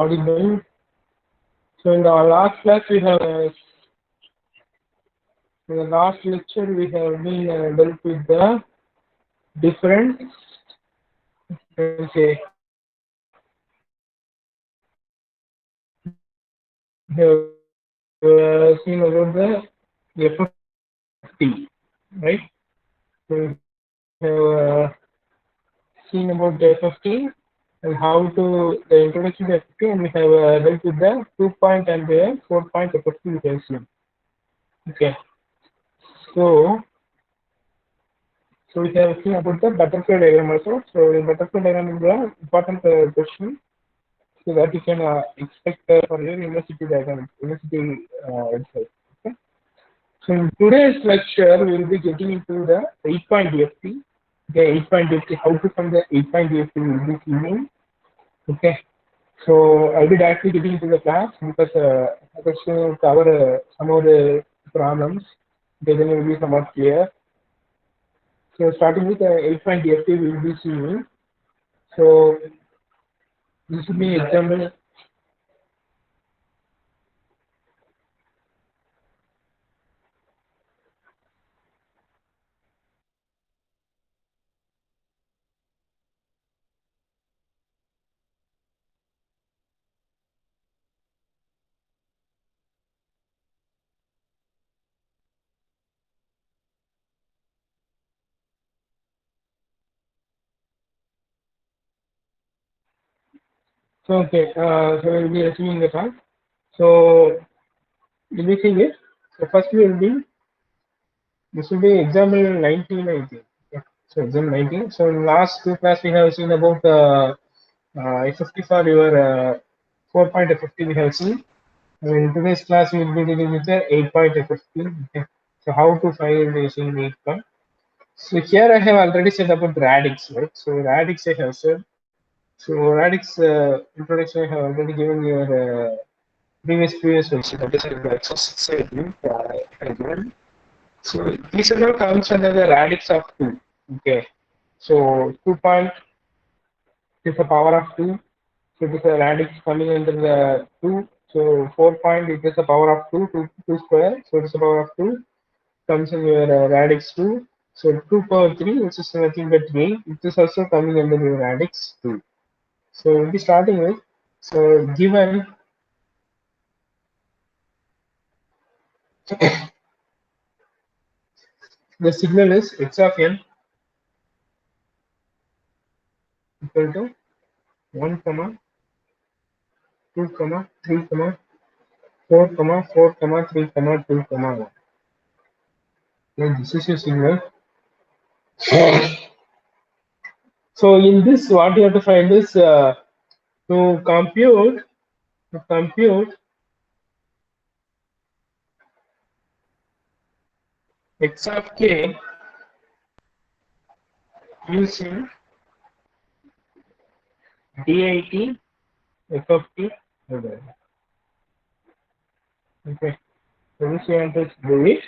audible. So in the last class we have, in the last lecture we have been dealt with the different, let's say, we have seen about the FFT, right? So we have seen about the FFT and how to the introduction to FFT, and we have dealt with the 2-point and the 4-point FFT we have seen. Okay, so we have seen about the butterfly diagram also. So the butterfly diagram is the important question, so that you can expect for your university diagram, university itself. Okay. So in today's lecture, we will be getting into the 8-point DFT. The 8-point DFT, how to find the 8-point DFT will be seen. Okay. So I'll be directly getting into the class because I was to cover some of the problems. Then it will be somewhat clear. So starting with the 8-point DFT, we will be seeing. So this will be example. So okay, so we'll be assuming the class. So will be seeing it. So first we will be, this will be example 19, I think. Yeah. So example 19. So in last two class we have seen about F50 for your 4-point F50 we have seen. In today's class we will be dealing with the 8-point F50. Okay. So how to find using 8-point. So here I have already said about radix, right? So radix I have said. So radix introduction I have already given your previous version, that is the exercise I think, given. So these are all comes under the radix of 2. Okay. So 2-point is the power of 2. So it is a radix coming under the 2. So 4-point it is the power of 2, 2 square. So it is the power of 2 comes in your radix 2. So 2 power 3, which is nothing but 8. It is also coming under your radix 2. So we'll be starting with, so given the signal is x of n equal to 1 comma 2 comma 3 comma 4 comma 4 comma 3 comma 2 comma 1. Okay, this is your signal. So in this, what you have to find is to compute to compute x of k using dit f of t. Okay, so this you have to do it.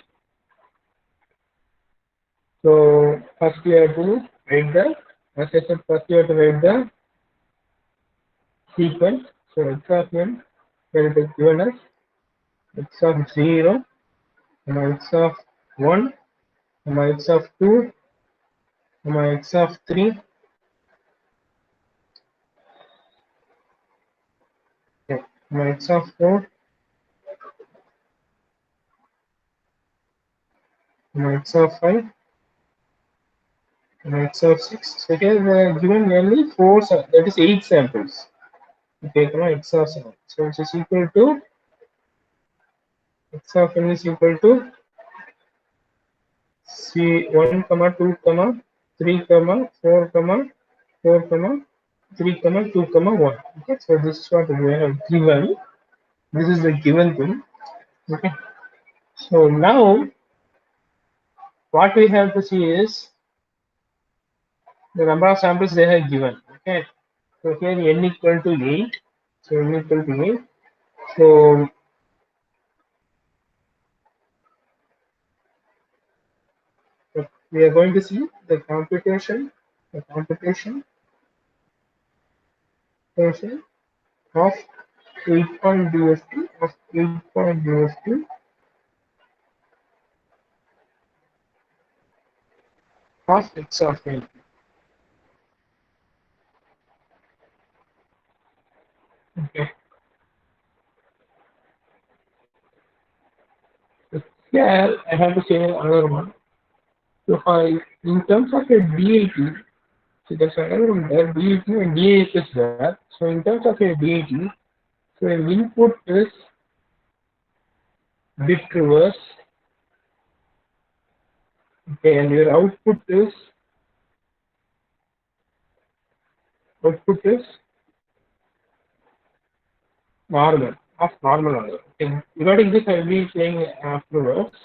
So first you have to write the, as I said, first you have to write the sequence. So x of n, where it is given as x of 0, x of 1, x of 2, x of 3, okay, x of 4, x of 5, x of 6. So here they are given only 4, that is 8 samples. Okay, x of 7. So it is equal to, x of n is equal to C 1, 2, 3, 4, 4, 3, 2, 1. Okay, so this is what we have given. This is the given thing. Okay, so now what we have to see is the number of samples they have given. Okay, so here n equal to 8. So n equal to 8. So we are going to see the computation portion of 8 point DFT of 8 point DFT of x of n. Okay. So here I have to say another one. So in terms of a DAT, so there's another one there, DAT and DAF is there. So in terms of a DAT, so your input is bit reverse, okay, and your output is normal, of normal order. Okay. Regarding this, I will be saying afterwards.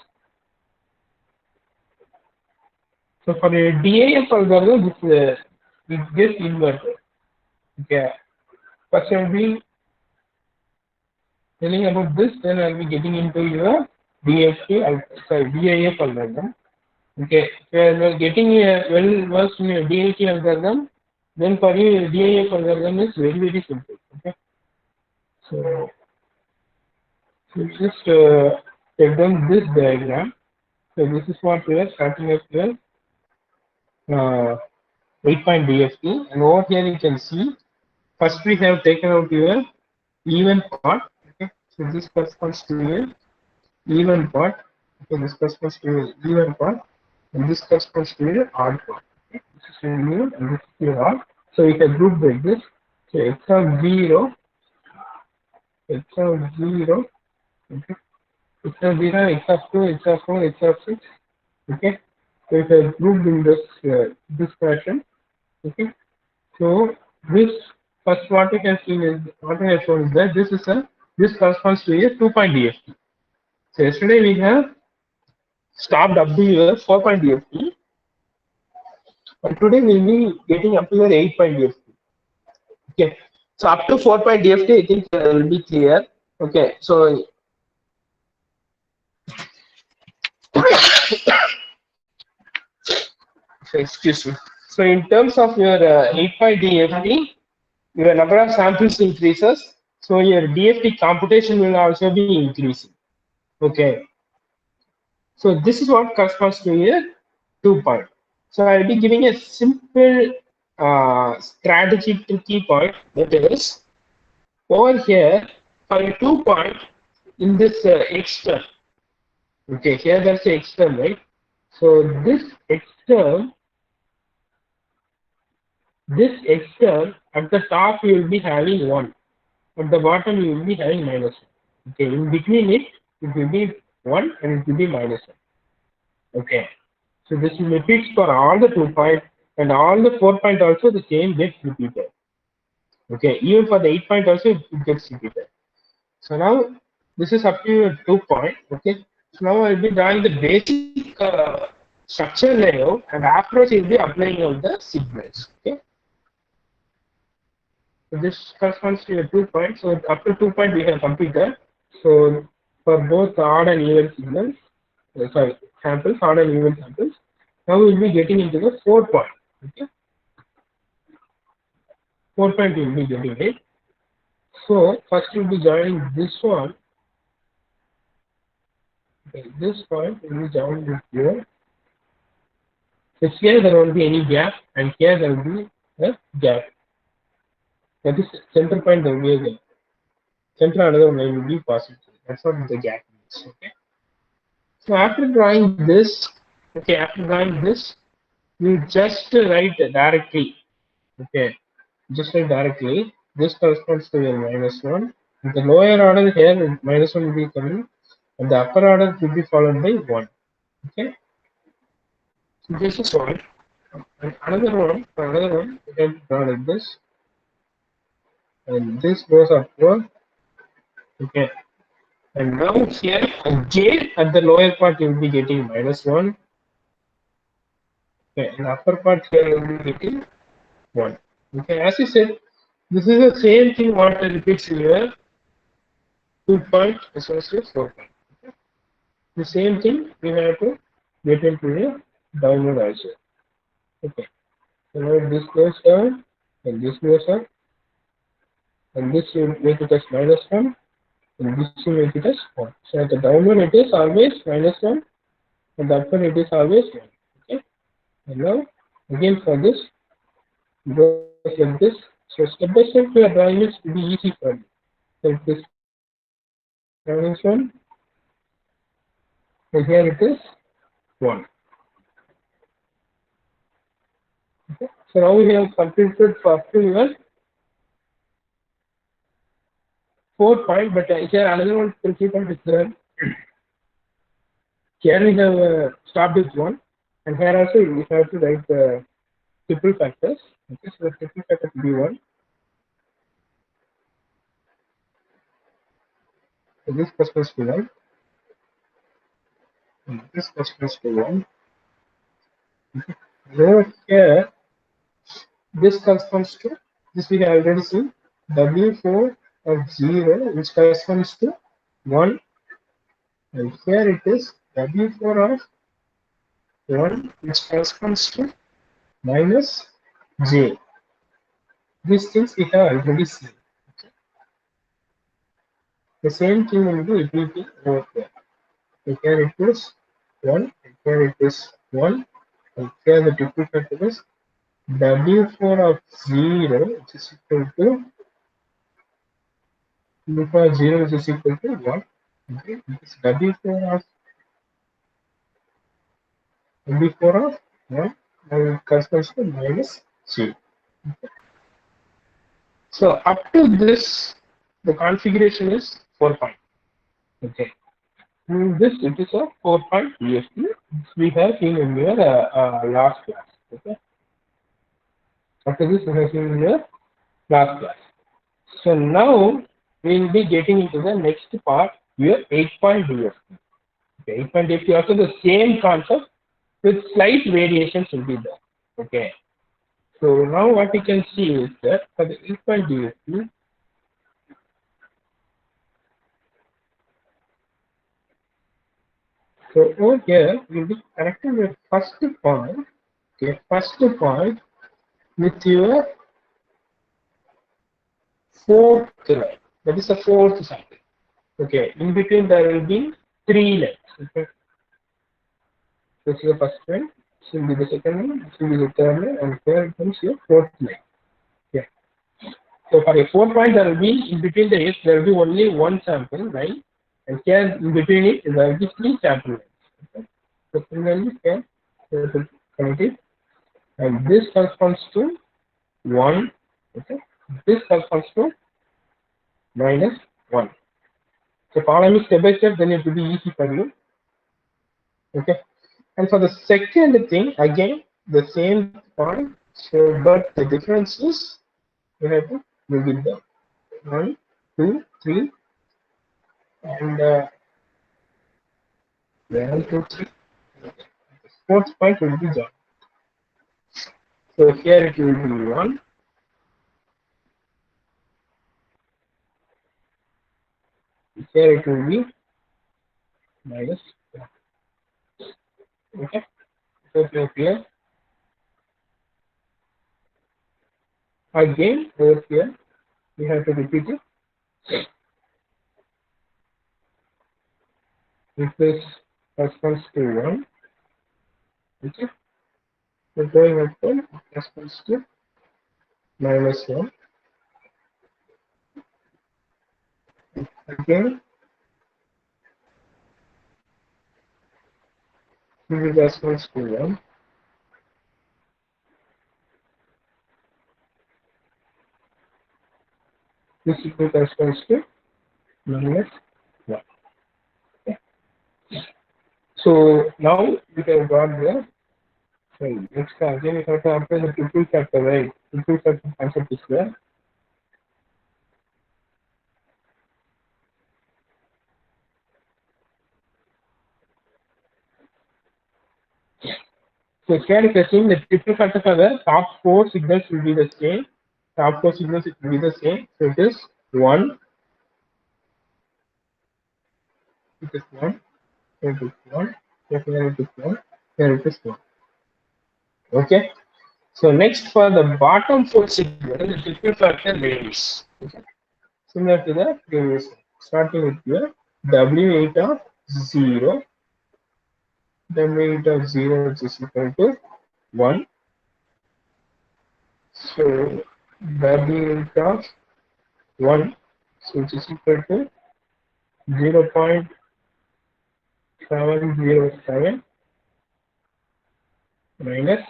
So for a DAF algorithm, it gets inverted. Okay. First I will be telling about this, then I will be getting into your DAF algorithm. Okay. So you are getting a well versed in a DAT algorithm, then for you DAF algorithm is very simple. Okay. So just take down this diagram. So this is what we are starting with your 8-point DFT, and over here you can see first we have taken out your even part. Okay, so this corresponds to your even part. Okay, this corresponds to your even part, and this corresponds to your odd part. Okay, this is your even and this is your odd. So we can group like this. So x of 0, x of 0, okay, x of 0, x of 2, x of 4, x of 6. Okay, so it is grouped in this fashion. Okay, so this first what we have seen is what I have shown is that this corresponds to a 2-point DFT. So yesterday we have stopped up to your 4-point DFT, and today we'll be getting up to your 8-point DFT. Okay, so up to 4-point DFT I think will be clear. Okay, so excuse me. So in terms of your 8-point DFT, your number of samples increases, so your DFT computation will also be increasing. Okay, so this is what corresponds to a 2-point. So I'll be giving a simple strategy tricky point, that is over here for a 2-point in this X term. Okay, here there's a X term, right? So this X term at the top you will be having 1. At the bottom you will be having -1. Okay, in between it will be 1 and it will be -1. Okay, so this repeats for all the 2-point and all the 4-point also the same gets repeated. Okay, even for the 8-point also it gets repeated. So now this is up to your 2-point. Okay, so now I will be drawing the basic structure layout, and afterwards you will be applying all the signals. Okay, so this corresponds to your 2-point. So up to 2-point we have completed. So for both odd and even signals, samples, odd and even samples. Now we will be getting into the 4-point. Okay, 4-point we will be getting it. So first we will be joining this one. Okay, this point will be joined with here. So here there won't be any gap, and here there will be a gap. That is center point, there will be a gap. Center another line will be positive. That's what the gap means. Okay. So after drawing this, you just write directly. Okay, just write directly. This corresponds to your -1. In the lower order here, -1 will be coming, and the upper order will be followed by 1. Okay, so this is one. And another one, you can draw like this, and this goes upward. Okay, and now here again at the lower part you will be getting -1. Okay, and the upper part here you will be getting 1. Okay, as I said, this is the same thing what repeats here. 2-point associated 4-point. Okay. The same thing we have to get into the downward also. Okay, so now this goes down and this goes up, and this you make it as -1, and this you make it as 1. So at the downward it is always -1, and the upward it is always 1. Okay. And now again for this, it goes like this. So step by step your drawing is to be easy for you. So it is -1, and here it is 1. Okay. So now we have completed for up to your 4 point, but here another one tricky point is there. Here we have stopped with 1, and here also we have to write the triple factors. Okay, so the triple factor will be 1. So this corresponds to 1, and this corresponds to 1. Okay. Now here, this corresponds to, this we have already seen, W4 of 0, which corresponds to 1, and here it is W4 of 1, which corresponds to minus J. These things we have already seen. Okay. The same thing will be repeating over here. So here it is 1, and here it is 1, and here the triple factor is W4 of 0, which is equal to W4 of 0, which is equal to 1. Okay. This W4 of 1, and it corresponds to minus J. Okay. So up to this, the configuration is 4 point. Okay. In this, it is a 4 point DFT, which we have seen in your last class. Okay. After this, we have seen in your last class. So now we will be getting into the next part, your 8 point DFT. Okay. 8 point DFT also the same concept with slight variations will be there. Okay. So now what you can see is that for the 8 point DFT, so over here we will be connecting the first point, okay, first point with your fourth line. That is the fourth cycle. Okay, in between there will be 3 lines. Okay, this is the first line. This will be the second line. This will be the third line, and here comes your fourth line. Yeah. So for a 4 point, there will be in between the S, there will be only one sample line, and here in between it there will be 3 sample lines. Okay. So similarly here, this is connected, and this corresponds to 1. Okay. This corresponds to -1. So follow me step by step, then it will be easy for you. Okay. And for the second thing, again, the same point. So, but the difference is we have to move it down. 1, 2, 3, and 1, 2, 3. Fourth point will be done. So here it will be 1. Here it will be -1. Okay. So here again over here we have to repeat it. If this corresponds to 1, okay. So going up to corresponds to -1. Again, this corresponds to 1. This equal corresponds to -1. Okay. So now we have got the next again we have to apply the triple factor, right? Triple factor concept is there. So here if you assume the triple factor for the top 4 signals will be the same. Top 4 signals will be the same. So it is 1. It is 1. It is 1. Here it is 1. Here it is 1. Okay. So next for the bottom 4 signal, the triple factor varies. Okay. similar to the previous one. Starting with your W8 of 0, W8 of 0 which is equal to 1. So W8 of 1, so which is equal to 0.707 minus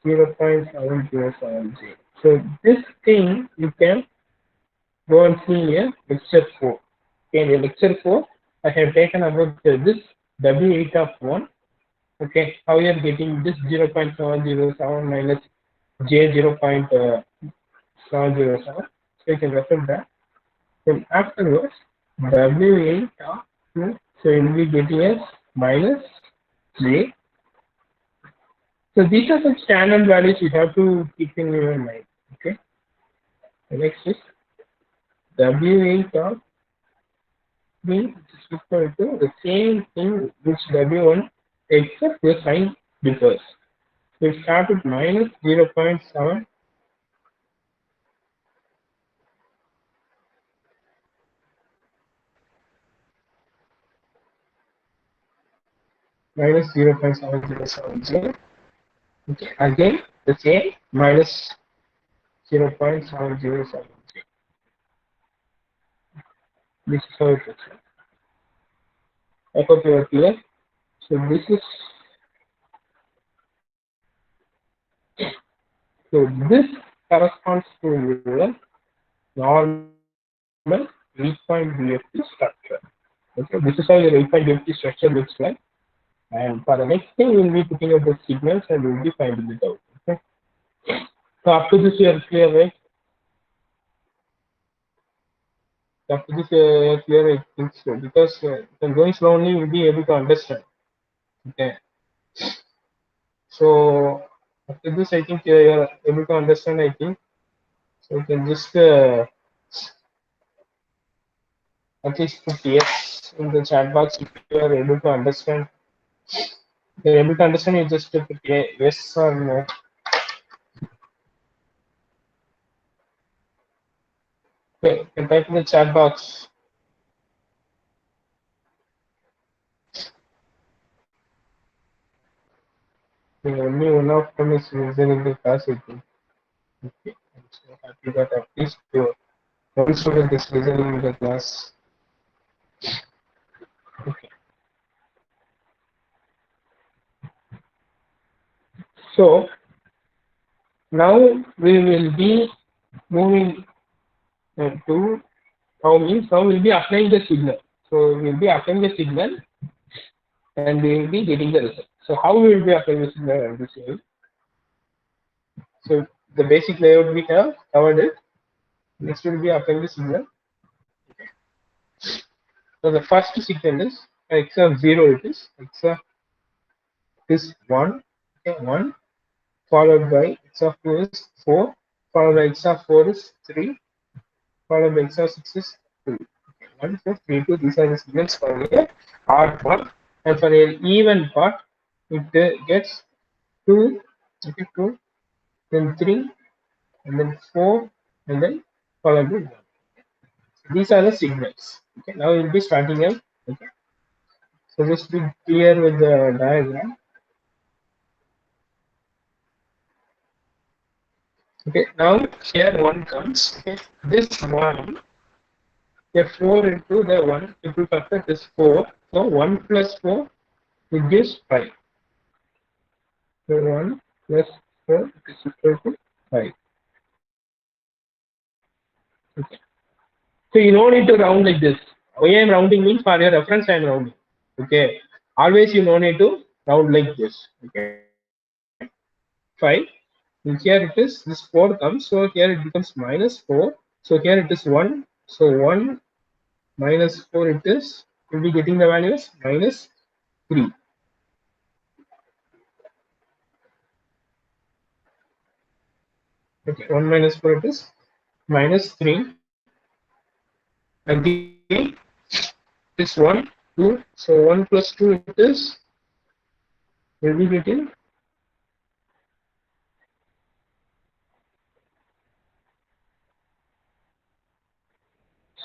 0.7070. So this thing you can go and see here, lecture 4. Okay, in lecture 4, I have taken about this W8 of 1. Okay, how you are getting this 0.707 minus J 0.707. So you can refer that. Then afterwards, W8 of 2, so you will be getting as minus J. So these are some standard values you have to keep in your mind. Okay, the next is W8 of means it's equal to the same thing which W1 except the sign differs. So we start with minus 0.7 minus 0.707. Okay, again the same minus 0.707. This is how it looks like. I hope you are clear. So this is so this corresponds to your normal 8-point DFT structure. Okay, this is how your 8-point DFT structure looks like. And for the next thing, we'll be putting up the signals and we'll be finding it out. Okay. So up to this, you are clear, right? Up to this, you are clear, I think so. Because when going slowly, you'll be able to understand. Okay. So after this, I think you are able to understand. I think so. You can just at least put yes in the chat box if you are able to understand. If you are able to understand, you just put yes or no. Okay, you can type in the chat box. Only one of them is listening the class, I think. Okay, I'm so happy that at least one student is listening the class. Okay. So now we will be moving to how we'll be applying the signal. So we'll be applying the signal and we will be getting the result. So how we will be applying the signal and this way. So the basic layout we have covered it. Next will be applying the signal. So the first signal is x of 0 it is x of is 1, okay, 1 followed by x of 2 is 4 followed by x of 4 is 3 followed by x of 6 is 2. Okay, 1, 4, 3, 2, these are the signals for a odd part, and for an even part it gets 2, okay, 2, then 3, and then 4, and then followed by 1. These are the signals. Okay, now we'll be starting out. Okay, so just be clear with the diagram. Okay, now here 1 comes. Okay, this 1, a 4 into the 1 triple factor is 4. So 1 plus 4 it gives 5. So 1 plus 4 is equal to 5. Okay. So you don't need to round like this. Why I am rounding means for your reference I am rounding. Okay. Always you don't need to round like this. Okay. 5. And here it is, this 4 comes. So here it becomes minus 4. So here it is 1. So 1 minus 4 it is. We'll be getting the values minus 3. Okay. 1 minus 4 it is minus 3. Again, this 1, 2. So 1 plus 2 it is. We'll be getting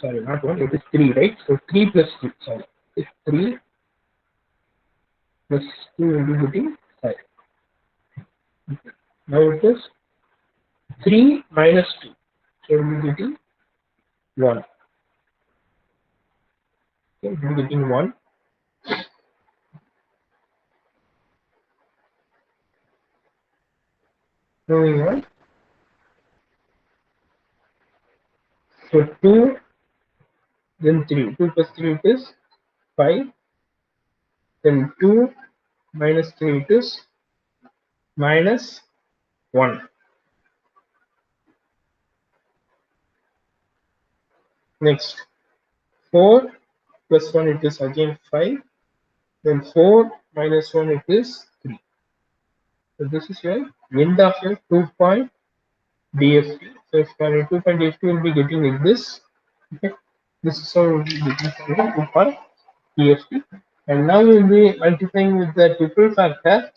sorry, not 1, it is 3, right? So 3 plus 2, sorry, it's 3 plus 2 will be getting 5. Now it is 3 minus 2, so we will be getting 1. Okay, we will be getting 1. Moving on. So 2, then 3. 2 plus 3 it is 5. Then 2 minus 3 it is minus 1. Next, 4 plus 1 it is again 5. Then 4 minus 1 it is 3. So this is your end of your 2-point DFT. So if you are a 2-point DFT, you will be getting like this. Okay. This is how we will be getting from the 2-point DFT. And now we will be multiplying with the triple factor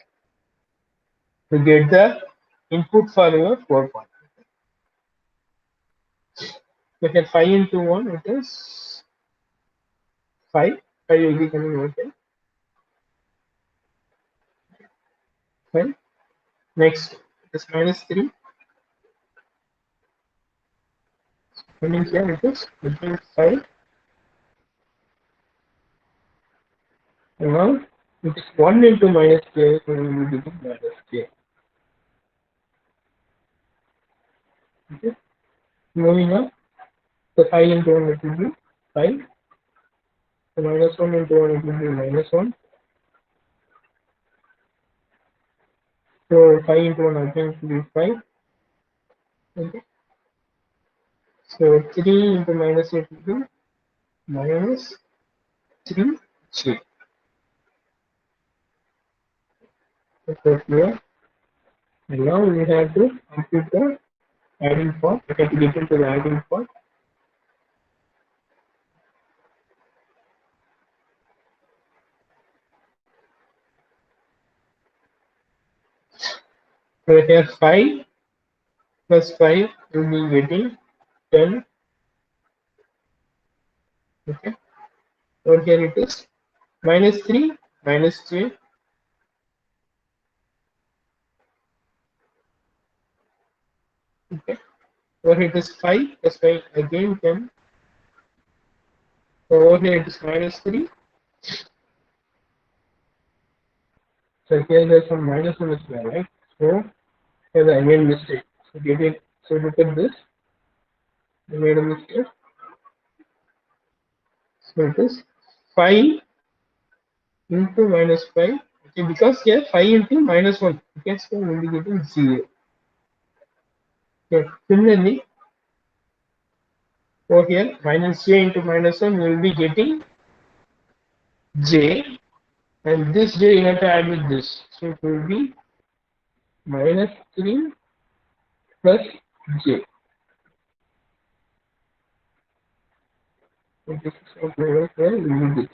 to get the input for your 4-point. So here 5 into 1 it is 5. 5 will be coming over here. 5. Next it is minus 3. Coming here it is between 5. And now it is 1 into minus k, so we will be getting minus k. Okay. Moving on. So 5 into 1 it will be 5. So minus 1 into 1 it will be minus 1. So 5 into 1 again it will be 5. Okay. So 3 into minus 8 will be minus 3j. So clear. And now we have to compute the adding part. We have to get into the adding part. So here 5 plus 5 will be getting 10. Okay. Over here it is minus 3 minus j. Okay. Over here it is 5 plus 5 again 10. So over here it is minus 3. So here there's some minus one as well, right? So here's I made a mistake. So get it. So look at this. I made a mistake. So it is 5 into minus 5. Okay, because here 5 into minus 1. Okay, so we'll be getting 0. Okay, similarly, over here minus j into minus 1 we will be getting j, and this j you have to add with this. So it will be minus 3 plus j. So this is what we will get.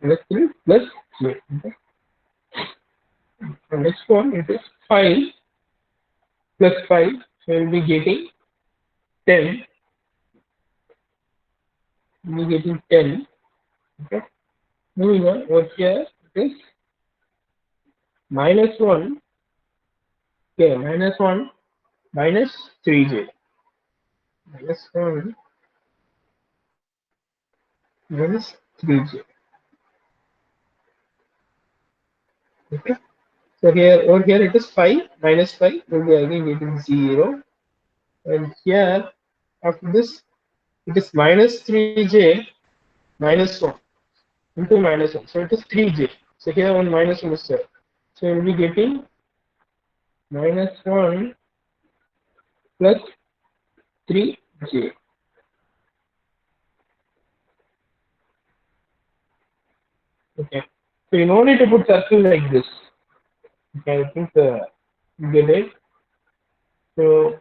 Minus 3 plus j. Okay. The next one it is 5 plus 5. So we will be getting 10. We will be getting 10. Okay. Moving on, over here it is minus 1. Okay, minus 1 minus 3j. Minus 1 minus 3j. Okay. So here over here it is 5 minus 5 will be again getting 0. And here after this it is minus 3j minus 1 into minus 1. So it is 3j. So here one minus 1 is there. So we will be getting minus 1 plus 3j. Okay. So you no need to put circle like this. Okay, I think you get it. So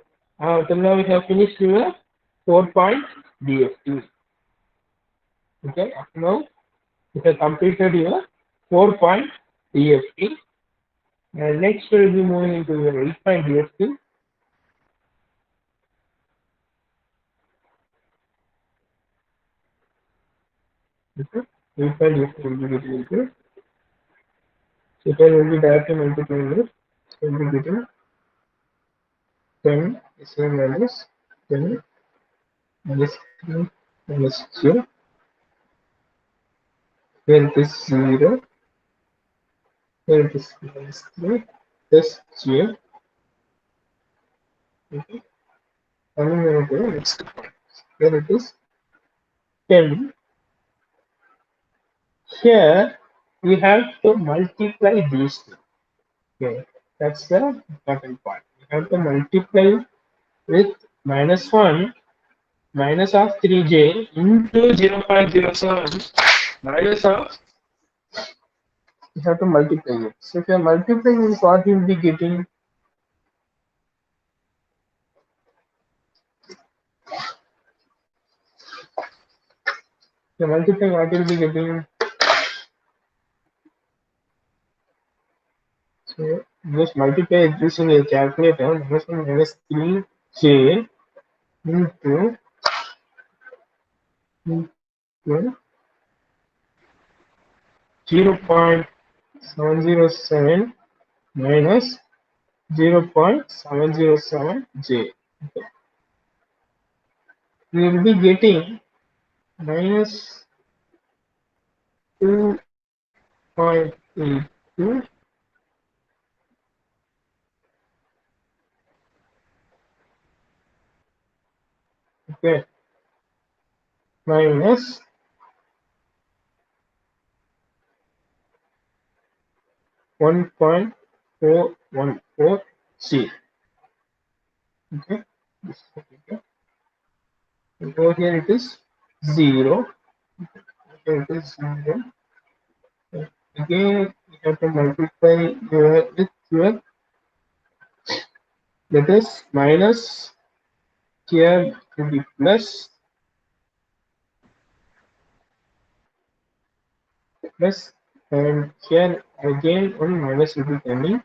till now we have finished your 4-point DFT. Okay, now we have completed your 4-point DFT. And next we will be moving into your 8-point DFT. Okay. 8.8 will be getting into. So 10 will be directly multiplying it. So we'll be getting 10 is same as 10 minus 3 minus j. Here it is 0. Here it is minus 3 plus j. Okay. Coming over to the next point. Here it is 10. Here we have to multiply these two. Okay. That's the important part. We have to multiply with minus 1 minus of 3j into 0.07 minus of, you have to multiply it. So if you are multiplying this, what you will be getting? You're multiplying, what you will be getting? So just multiply this in a calculator. Minus 1 minus 3j into 0.707 minus 0.707j. Okay. We will be getting minus 2.82. Okay, minus 1.414c. Okay, okay. Over here it is 0. Here it is 0. Again, you have to multiply with your, that is minus, here to be plus, plus, and here again one minus will be coming.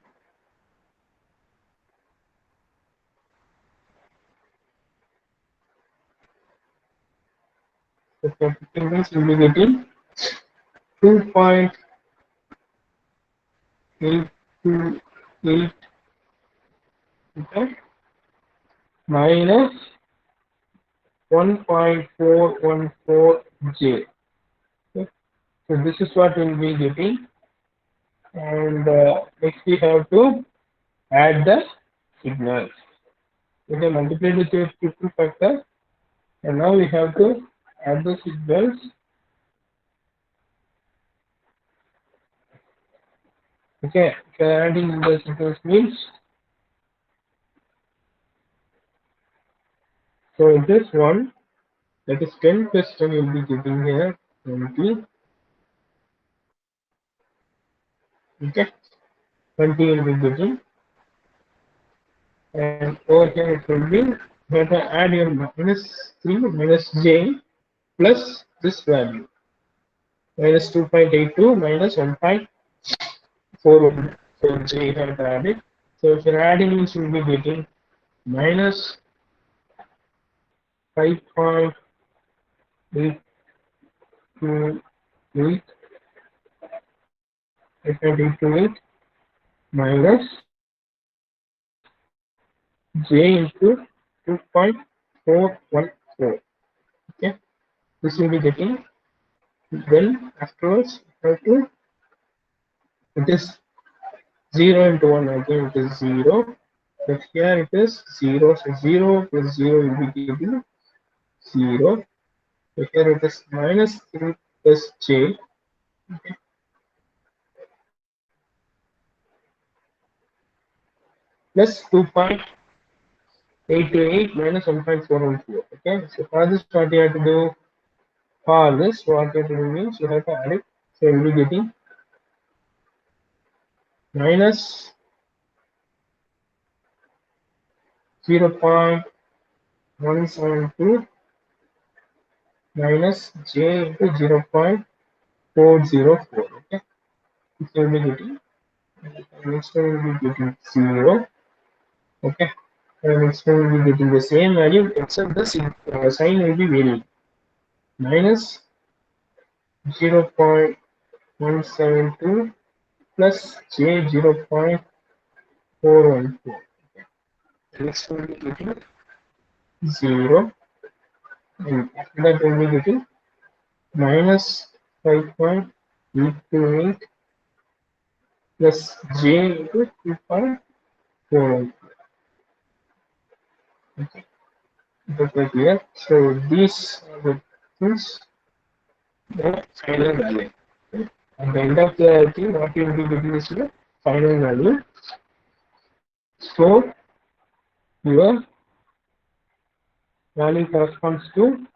So capital means will be getting 2.828, okay, minus 1.414j. Okay. So this is what we'll be getting, and next we have to add the signals. Okay, multiply with your triple factor, and now we have to add the signals. Okay, so adding the signals means, so this one, that is 10 plus 10 will be giving here 20. Okay, 20 will be getting, and over here it will be, you have to add your minus 3 minus j plus this value, minus 2.82 minus 1.41. So j you have to add it. So if you're adding, you should be getting minus 5.828, 5.828 minus j into 2.414. Okay, this will be getting. Then afterwards, have to, it is 0 into 1 again, it is 0. But here it is 0, so 0 plus 0 will be giving 0. So here it is minus 3 plus j. Okay. Plus 2.828 minus 1.414. Okay, so for this, what you have to do? For this, what you have to do means you have to add it. So you will be getting minus 0.172 minus j into 0.404. Okay, so you will be getting, next one will be getting 0. Okay, and next one will be getting the same value except the sign will be varying. Minus 0.172 plus J 0.414. This will be getting 0, and after that we'll be getting minus 5.828 plus J into 2.414. Okay, that's clear. So these are the things, the final value. Okay. At the end of the thing, what you will be getting is the final value. So your value corresponds to,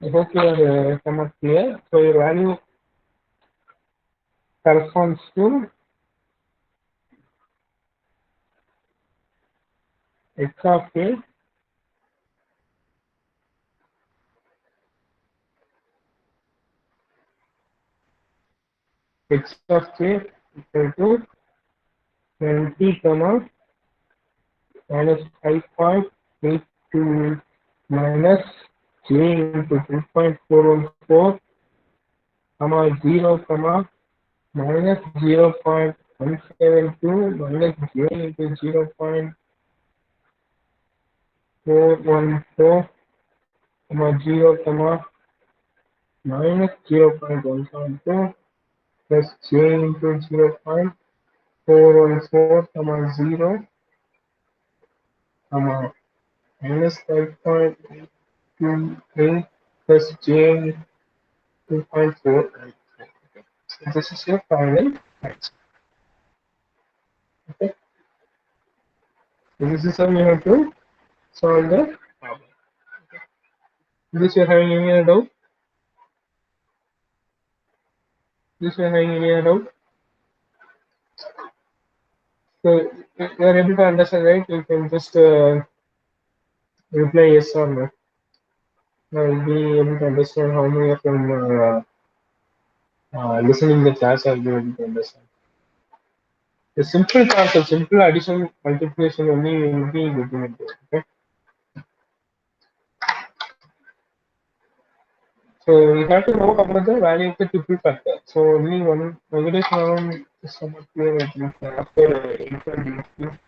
I hope you are somewhat clear. So your value corresponds to x of a x of k equal to 20 comma minus 5.82 minus j into 2.414 comma 0 comma minus 0.172 minus j into 0.414 comma 0 comma minus 0.172 plus j into 0.414 comma 0 comma minus 5.28 plus j 2.4. So this is your final answer. Okay. So this is how you have to solve the problem. This you're having any other doubt? This you're having any other doubt? So you're able to understand, right? You can just reply yes or no. I'll be able to understand how many of them are listening the class. I'll be able to understand. The simple concept, simple addition, multiplication only will be getting into. Okay. So we have to know about the value of the triple factor. So only one negative column is somewhat clear. After infant DFT,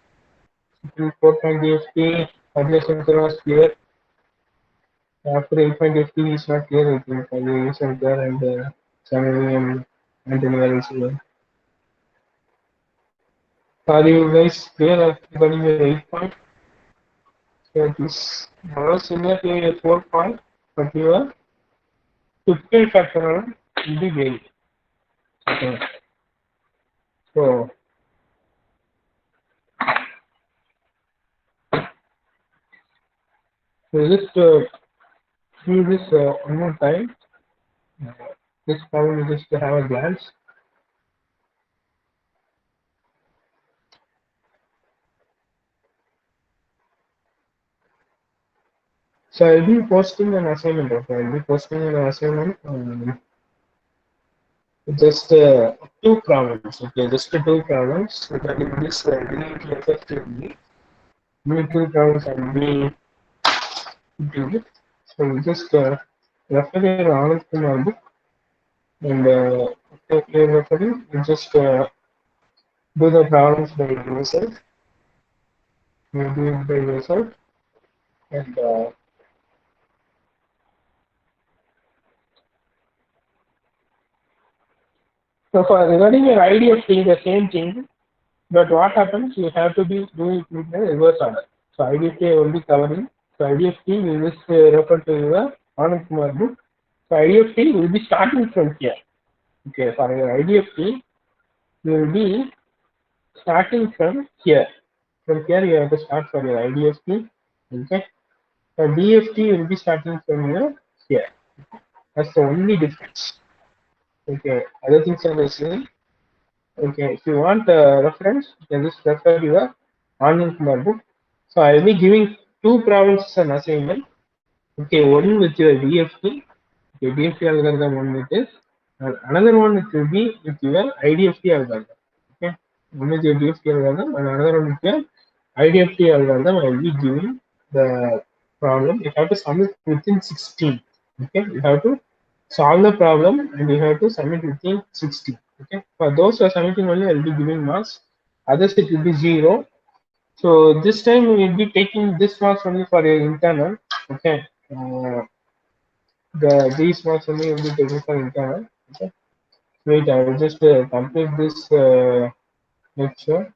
4.DFT, population was clear. After infant DFT is not clear. I think the center and Samuel and anywhere else. Are you guys clear regarding the 8 point? So this more similar to a 4 point, but your triple factor will be varied. Okay. So just see this one more time. This problem just to have a glance. So I'll be posting an assignment. Okay, I'll be posting an assignment. Just two problems. Okay, just two problems regarding this DFT. Two problems I'll be doing. So just refer your Anand Kumar book, and after you're referring, you just do the problems by yourself. You do it by yourself, and so for regarding your IDFT, the same thing. But what happens? You have to be doing it with the reverse order. So IDFT will be covering. So IDFT will just refer to your Anand Kumar book. So IDFT will be starting from here. Okay, for your IDFT, you will be starting from here. From here, you have to start for your IDFT. Okay. The DFT will be starting from here. That's the only difference. Okay. Other things are the same. Okay. If you want a reference, you can just refer your Anand Kumar book. So I'll be giving two problems as an assignment. Okay, one with your DFT. Okay, DFT algorithm one with this. And another one it will be with your IDFT algorithm. Okay. One is your DFT algorithm and another one with your IDFT algorithm. I will be giving the problem. You have to sum it within 16. Okay, you have to solve the problem and you have to submit within 60. Okay, for those who are submitting only, I'll be giving marks. Others it will be 0. So this time we will be taking this marks only for your internal. Okay, these marks only will be taken for internal. Okay, wait, I will just complete this lecture.